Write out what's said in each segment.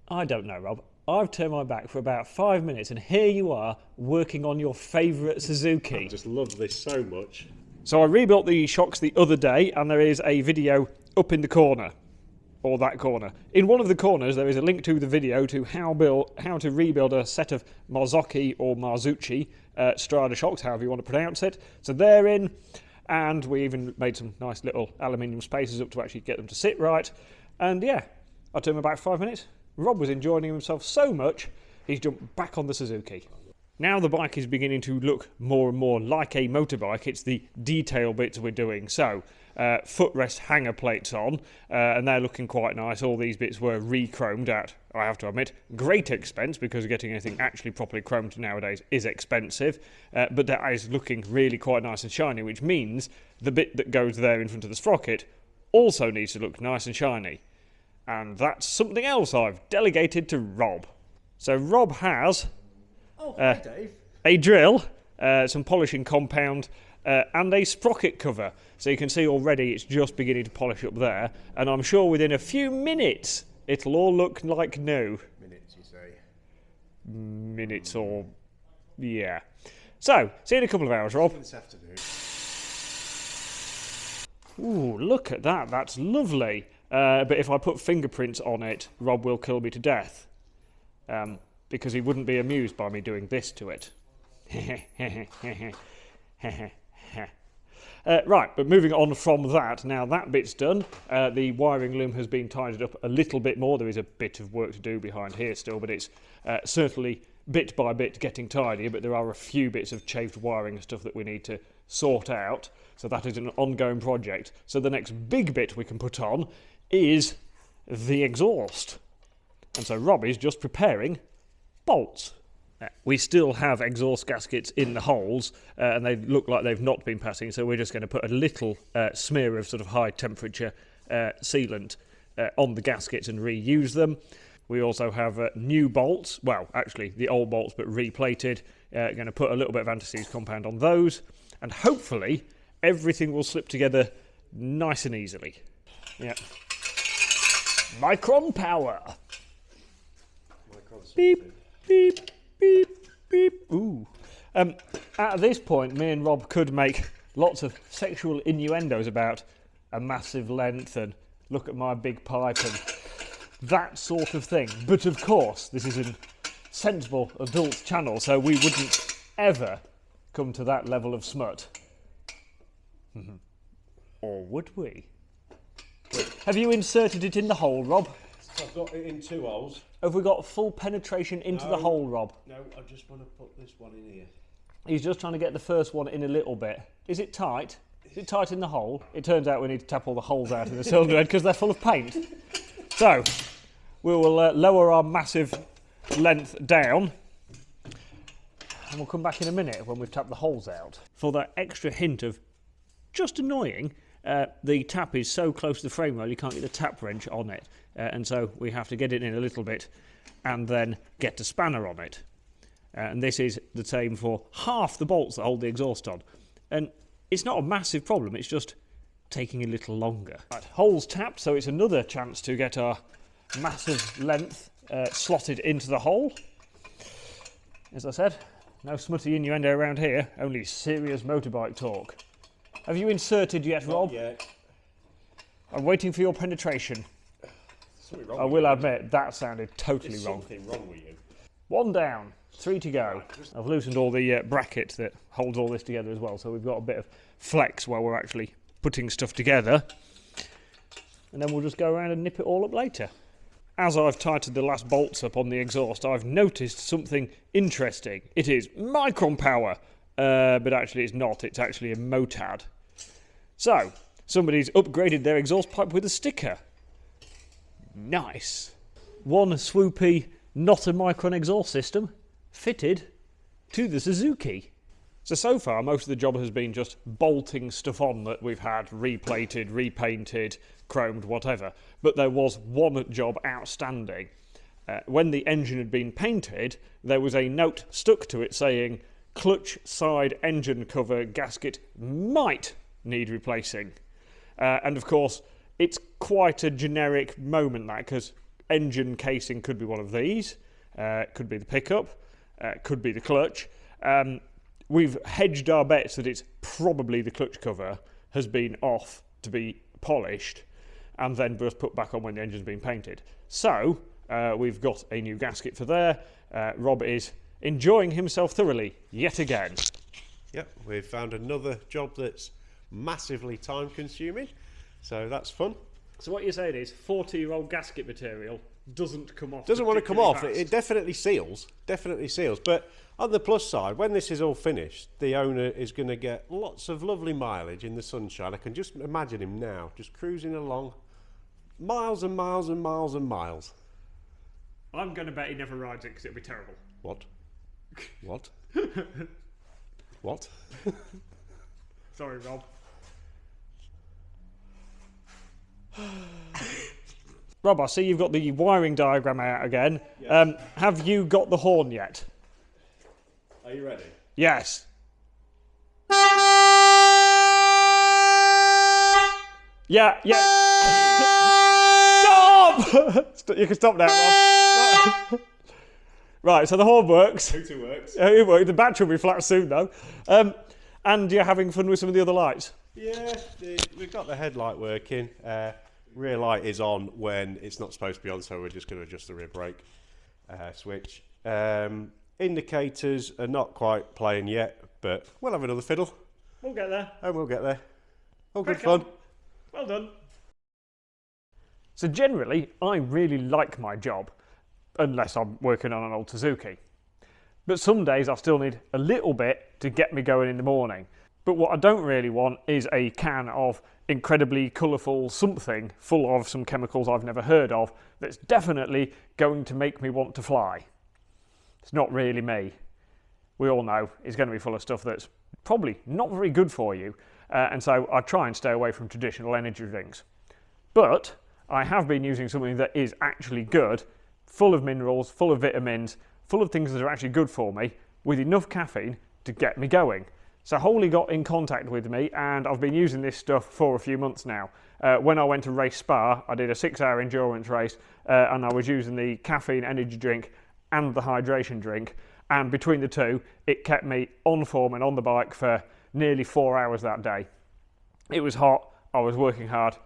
I don't know, Rob. I've turned my back for about 5 minutes and here you are working on your favourite Suzuki. I just love this so much. So I rebuilt the shocks the other day and there is a video up in the corner, or that corner. In one of the corners there is a link to the video to how to rebuild a set of Marzocchi or Marzucchi Strada shocks, however you want to pronounce it. So they're in, and we even made some nice little aluminium spacers up to actually get them to sit right. And yeah, I turned my back 5 minutes. Rob was enjoying himself so much, he's jumped back on the Suzuki. Now the bike is beginning to look more and more like a motorbike. It's the detail bits we're doing. So, footrest hanger plates on, and they're looking quite nice. All these bits were re-chromed at, I have to admit, great expense, because getting anything actually properly chromed nowadays is expensive. But that is looking really quite nice and shiny, which means the bit that goes there in front of the sprocket also needs to look nice and shiny. And that's something else I've delegated to Rob. So Rob has Hi, Dave. a drill, some polishing compound, and a sprocket cover. So you can see already it's just beginning to polish up there. And I'm sure within a few minutes it'll all look like new. Minutes, you say? Minutes or... yeah. So, see you in a couple of hours, Rob. This afternoon. Ooh, look at that. That's lovely. But if I put fingerprints on it, Rob will kill me to death. Because he wouldn't be amused by me doing this to it. Right, but moving on from that, now that bit's done. The wiring loom has been tidied up a little bit more. There is a bit of work to do behind here still, but it's certainly bit by bit getting tidier, but there are a few bits of chafed wiring and stuff that we need to sort out. So that is an ongoing project. So the next big bit we can put on is the exhaust. And so Robbie's just preparing bolts. We still have exhaust gaskets in the holes, and they look like they've not been passing, so we're just going to put a little smear of sort of high temperature sealant on the gaskets and reuse them. We also have new bolts, well actually the old bolts but replated. Going to put a little bit of anti-seize compound on those, and hopefully everything will slip together nice and easily. Yeah. Micron power. Beep, beep, beep, beep. Ooh. At this point, me and Rob could make lots of sexual innuendos about a massive length and look at my big pipe and that sort of thing. But of course, this is a sensible adult channel, so we wouldn't ever come to that level of smut. Or would we? Have you inserted it in the hole, Rob? I've got it in 2 holes. Have we got full penetration into the hole, Rob? No, I just want to put this one in here. He's just trying to get the first one in a little bit. Is it tight? Is it tight in the hole? It turns out we need to tap all the holes out in the cylinder head because they're full of paint. So, we will lower our massive length down and we'll come back in a minute when we've tapped the holes out. For that extra hint of just annoying, the tap is so close to the frame rail you can't get the tap wrench on it, and so we have to get it in a little bit and then get the spanner on it. And this is the same for half the bolts that hold the exhaust on. And it's not a massive problem, it's just taking a little longer. Right, holes tapped, so it's another chance to get our massive length slotted into the hole. As I said, no smutty innuendo around here, only serious motorbike talk. Have you inserted yet, Rob? Not yet. I'm waiting for your penetration. Something wrong I will admit, that sounded totally wrong. Something wrong with you. 1 down, 3 to go. I've loosened all the bracket that holds all this together as well, so we've got a bit of flex while we're actually putting stuff together. And then we'll just go around and nip it all up later. As I've tightened the last bolts up on the exhaust, I've noticed something interesting. It is micron power, but actually it's not. It's actually a motad. So, somebody's upgraded their exhaust pipe with a sticker. Nice. One swoopy, not a micron exhaust system, fitted to the Suzuki. So far, most of the job has been just bolting stuff on that we've had replated, repainted, chromed, whatever. But there was one job outstanding. When the engine had been painted, there was a note stuck to it saying, clutch side engine cover gasket might need replacing. And of course, it's quite a generic moment, that, because engine casing could be one of these, could be the pickup, could be the clutch. We've hedged our bets that it's probably the clutch cover has been off to be polished and then just put back on when the engine's been painted. So we've got a new gasket for there. Rob is enjoying himself thoroughly yet again. Yep, we've found another job that's massively time consuming, so that's fun. So what you're saying is 40-year-old gasket material doesn't come off. Doesn't want to come off. Fast. It definitely seals. Definitely seals. But on the plus side, when this is all finished, the owner is going to get lots of lovely mileage in the sunshine. I can just imagine him now, just cruising along, miles and miles and miles and miles. I'm going to bet he never rides it because it'll be terrible. What? What? What? Sorry, Rob. Rob, I see you've got the wiring diagram out again. Yes. Have you got the horn yet? Are you ready? Yes. Yeah. Stop! You can stop now, Rob. Right, so the horn works. Hooter works. It works. The battery will be flat soon, though. And you're having fun with some of the other lights? Yeah, we've got the headlight working. Rear light is on when it's not supposed to be on, so we're just going to adjust the rear brake switch. Indicators are not quite playing yet, but we'll have another fiddle. We'll get there. And we'll get there. All good Crack fun. on. Well done. So generally, I really like my job, unless I'm working on an old Suzuki. But some days I still need a little bit to get me going in the morning. But what I don't really want is a can of incredibly colourful something full of some chemicals I've never heard of that's definitely going to make me want to fly. It's not really me. We all know it's going to be full of stuff that's probably not very good for you, and so I try and stay away from traditional energy drinks. But I have been using something that is actually good, full of minerals, full of vitamins, full of things that are actually good for me, with enough caffeine to get me going. So Holy got in contact with me, and I've been using this stuff for a few months now. When I went to race Spa, I did a 6-hour endurance race, and I was using the caffeine energy drink and the hydration drink, and between the two, it kept me on form and on the bike for nearly 4 hours that day. It was hot, I was working hard.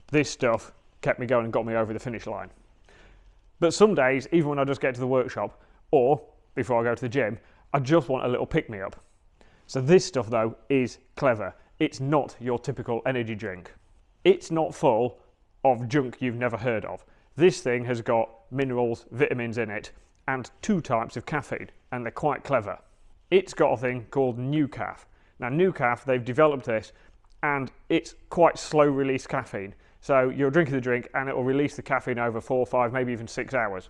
This stuff kept me going and got me over the finish line. But some days, even when I just get to the workshop, or before I go to the gym, I just want a little pick-me-up. So this stuff, though, is clever. It's not your typical energy drink. It's not full of junk you've never heard of. This thing has got minerals, vitamins in it, and 2 types of caffeine, and they're quite clever. It's got a thing called NewCaf. Now, NewCaf, they've developed this, and it's quite slow-release caffeine. So you're drinking the drink, and it will release the caffeine over 4, 5, maybe even 6 hours.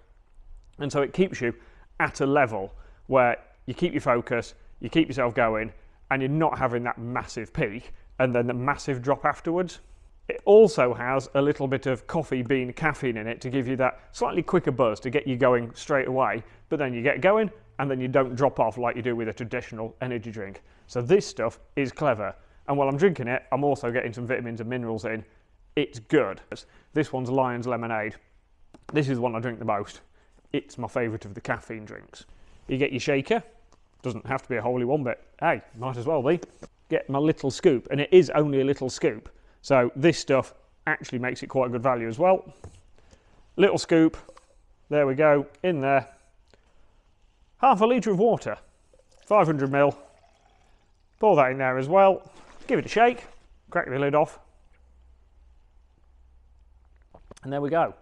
And so it keeps you at a level where you keep your focus, you keep yourself going, and you're not having that massive peak and then the massive drop afterwards. It also has a little bit of coffee bean caffeine in it to give you that slightly quicker buzz to get you going straight away, but then you get going and then you don't drop off like you do with a traditional energy drink. So this stuff is clever, and while I'm drinking it, I'm also getting some vitamins and minerals in. It's good. This one's Lion's Lemonade. This is the one I drink the most. It's my favourite of the caffeine drinks. You get your shaker. Doesn't have to be a holy one, but hey, might as well be. Get my little scoop, and it is only a little scoop. So this stuff actually makes it quite a good value as well. Little scoop, there we go, in there. Half a litre of water, 500 ml. Pour that in there as well. Give it a shake, crack the lid off. And there we go.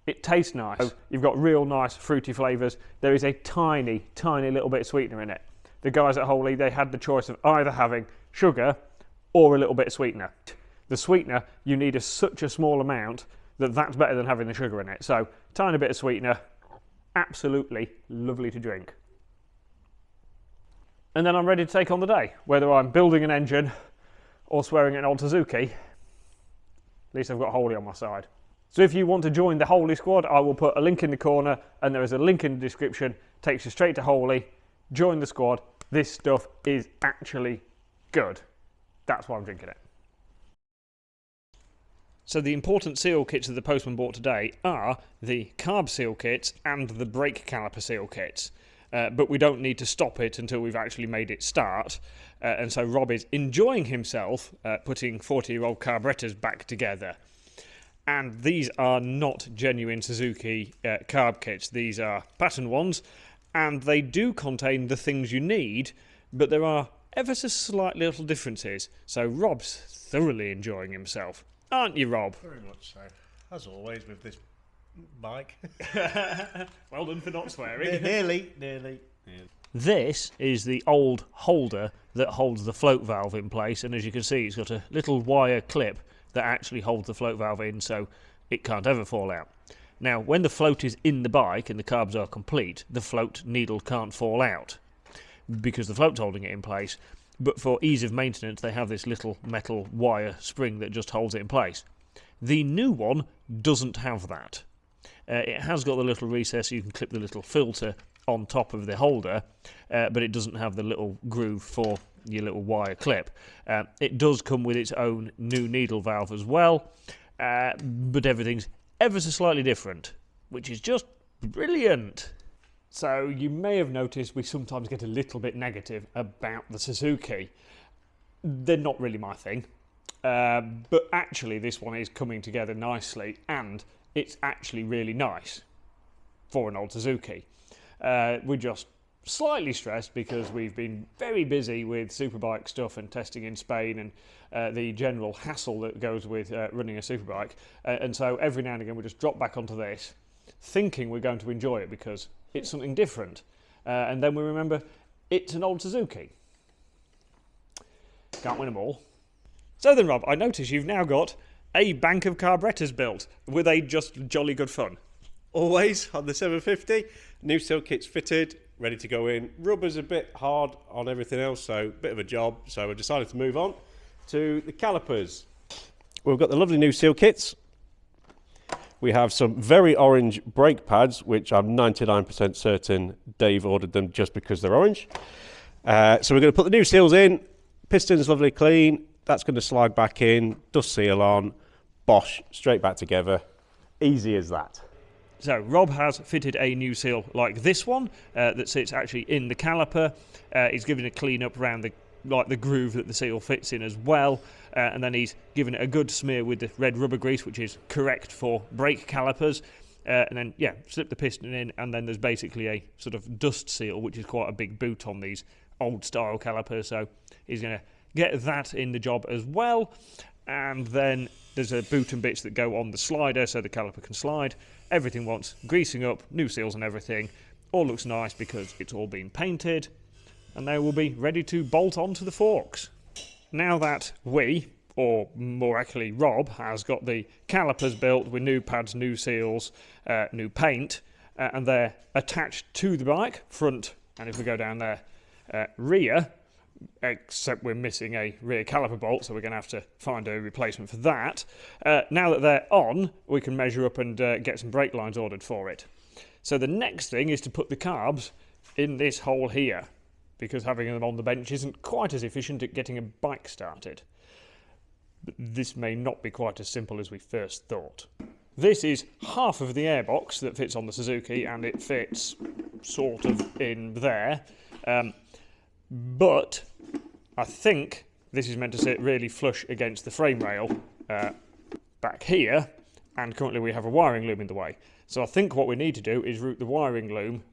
It tastes nice. So you've got real nice fruity flavours. There is a tiny, tiny little bit of sweetener in it. The guys at Holy, they had the choice of either having sugar or a little bit of sweetener. The sweetener, you need such a small amount that that's better than having the sugar in it. So, tiny bit of sweetener, absolutely lovely to drink. And then I'm ready to take on the day. Whether I'm building an engine or swearing at an old Suzuki, at least I've got Holy on my side. So if you want to join the Holy squad, I will put a link in the corner, and there is a link in the description, takes you straight to Holy. Join the squad. This stuff is actually good. That's why I'm drinking it. So the important seal kits that the postman bought today are the carb seal kits and the brake caliper seal kits. But we don't need to stop it until we've actually made it start. And so Rob is enjoying himself putting 40-year-old carburetors back together. And these are not genuine Suzuki carb kits. These are pattern ones, and they do contain the things you need, but there are ever so slight little differences. So Rob's thoroughly enjoying himself. Aren't you, Rob? Very much so. As always with this bike. Well done for not swearing. Nearly. This is the old holder that holds the float valve in place, and as you can see, it's got a little wire clip that actually holds the float valve in so it can't ever fall out. Now, when the float is in the bike and the carbs are complete, the float needle can't fall out because the float's holding it in place. But for ease of maintenance, they have this little metal wire spring that just holds it in place. The new one doesn't have that. It has got the little recess, so you can clip the little filter on top of the holder, but it doesn't have the little groove for your little wire clip. It does come with its own new needle valve as well, but everything's ever so slightly different, which is just brilliant. So you may have noticed we sometimes get a little bit negative about the Suzuki. They're not really my thing, but actually this one is coming together nicely, and it's actually really nice for an old Suzuki. We're just slightly stressed because we've been very busy with superbike stuff and testing in Spain and the general hassle that goes with running a superbike, and so every now and again we just drop back onto this thinking we're going to enjoy it because it's something different, and then we remember it's an old Suzuki. Can't win them all. So then, Rob, I notice you've now got a bank of carburetors built. Were they just jolly good fun? Always on the 750. New seal kits fitted, ready to go in. Rubber's a bit hard on everything else, so a bit of a job. So I decided to move on to the calipers. We've got the lovely new seal kits. We have some very orange brake pads, which I'm 99% certain Dave ordered them just because they're orange. So we're going to put the new seals in. Piston's lovely clean. That's going to slide back in. Dust seal on. Bosh, straight back together. Easy as that. So Rob has fitted a new seal like this one that sits actually in the caliper. He's given a clean up around the groove that the seal fits in as well, and then he's given it a good smear with the red rubber grease, which is correct for brake calipers, and then slip the piston in, and then there's basically a sort of dust seal, which is quite a big boot on these old style calipers, so he's going to get that in the job as well. And then there's a boot and bits that go on the slider so the caliper can slide. Everything wants greasing up, new seals and everything. All looks nice because it's all been painted, and they will be ready to bolt onto the forks. Now that we, or more accurately Rob, has got the calipers built with new pads, new seals, new paint, and they're attached to the bike, front, and if we go down there, rear, except we're missing a rear caliper bolt, so we're going to have to find a replacement for that. Now that they're on, we can measure up and get some brake lines ordered for it. So the next thing is to put the carbs in this hole here, because having them on the bench isn't quite as efficient at getting a bike started. But this may not be quite as simple as we first thought. This is half of the airbox that fits on the Suzuki, and it fits sort of in there. But I think this is meant to sit really flush against the frame rail back here, and currently we have a wiring loom in the way. So I think what we need to do is route the wiring loom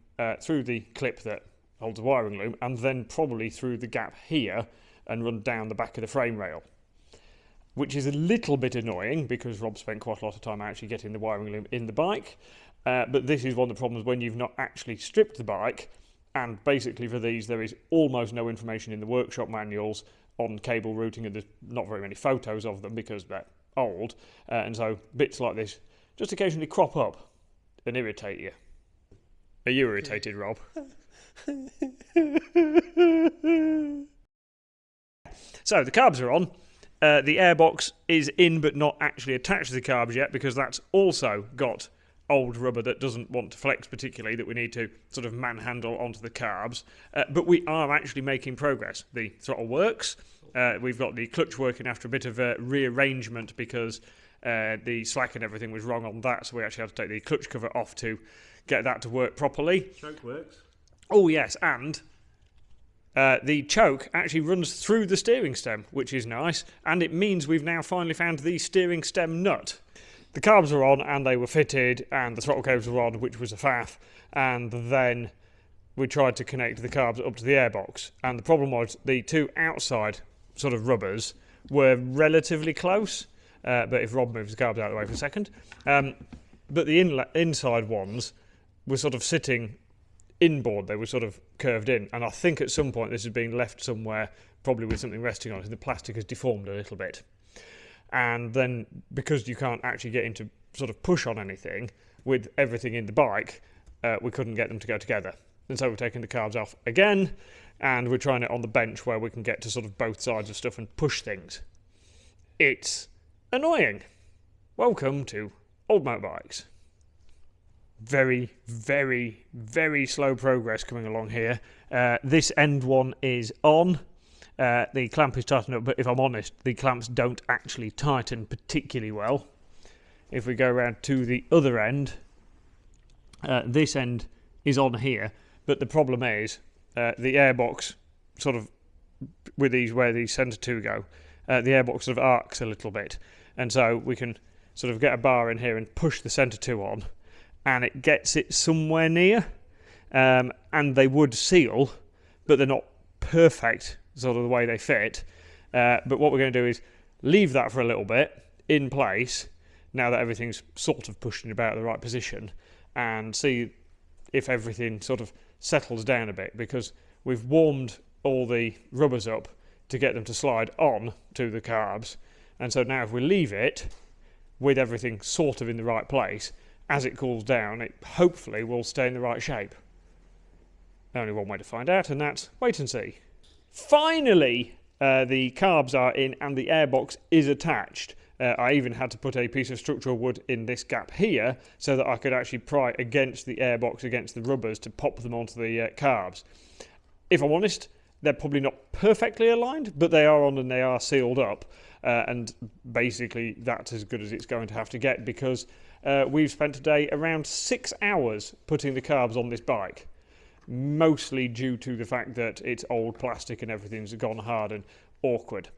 through the clip that holds the wiring loom, and then probably through the gap here and run down the back of the frame rail, which is a little bit annoying because Rob spent quite a lot of time actually getting the wiring loom in the bike. But this is one of the problems when you've not actually stripped the bike. And basically for these, there is almost no information in the workshop manuals on cable routing, and there's not very many photos of them because they're old. And so bits like this just occasionally crop up and irritate you. Are you irritated, Rob? So the carbs are on. The airbox is in but not actually attached to the carbs yet, because that's also got old rubber that doesn't want to flex particularly, that we need to sort of manhandle onto the carbs. But we are actually making progress. The throttle works. We've got the clutch working after a bit of rearrangement because The slack and everything was wrong on that, so we actually had to take the clutch cover off to get that to work properly. Choke works. Oh yes, and the choke actually runs through the steering stem, which is nice, and it means we've now finally found the steering stem nut. The carbs were on and they were fitted, and the throttle cables were on, which was a faff, and then we tried to connect the carbs up to the airbox, and the problem was the two outside sort of rubbers were relatively close, but if Rob moves the carbs out of the way for a second, but the inside ones were sort of sitting inboard, they were sort of curved in, and I think at some point this has been left somewhere, probably with something resting on it, and the plastic has deformed a little bit. And then, because you can't actually get into sort of push on anything with everything in the bike, we couldn't get them to go together. And so we're taking the carbs off again, and we're trying it on the bench where we can get to sort of both sides of stuff and push things. It's annoying. Welcome to Old Motorbikes. Very, very, very slow progress coming along here. This end one is on. The clamp is tightened up, but if I'm honest, the clamps don't actually tighten particularly well. If we go around to the other end, this end is on here, but the problem is the airbox sort of, with these where these centre two go, the airbox sort of arcs a little bit, and so we can sort of get a bar in here and push the centre two on, and it gets it somewhere near, and they would seal, but they're not perfect sort of the way they fit. But what we're going to do is leave that for a little bit in place now that everything's sort of pushing about the right position, and see if everything sort of settles down a bit, because we've warmed all the rubbers up to get them to slide on to the carbs, and so now if we leave it with everything sort of in the right place, as it cools down, it hopefully will stay in the right shape. Only one way to find out, and that's wait and see. Finally, the carbs are in and the airbox is attached. I even had to put a piece of structural wood in this gap here so that I could actually pry against the airbox, against the rubbers, to pop them onto the carbs. If I'm honest, they're probably not perfectly aligned, but they are on and they are sealed up. And basically that's as good as it's going to have to get, because we've spent today around 6 hours putting the carbs on this bike. Mostly due to the fact that it's old plastic and everything's gone hard and awkward.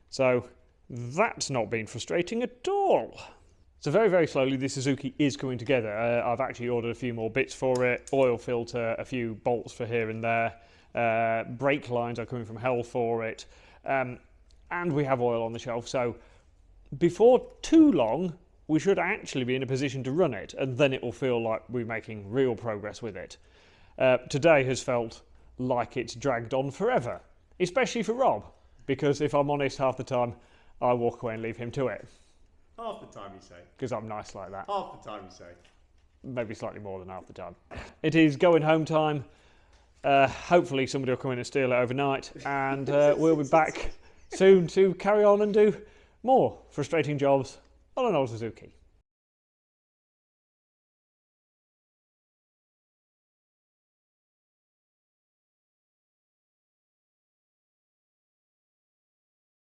So that's not been frustrating at all. So very, very slowly the Suzuki is coming together. I've actually ordered a few more bits for it, oil filter, a few bolts for here and there, brake lines are coming from hell for it, and we have oil on the shelf, so before too long we should actually be in a position to run it, and then it will feel like we're making real progress with it. Today has felt like it's dragged on forever, especially for Rob, because if I'm honest, half the time I walk away and leave him to it. Half the time you say. Because I'm nice like that. Half the time you say. Maybe slightly more than half the time. It is going home time. Hopefully somebody will come in and steal it overnight, and we'll be back soon to carry on and do more frustrating jobs on an old Suzuki.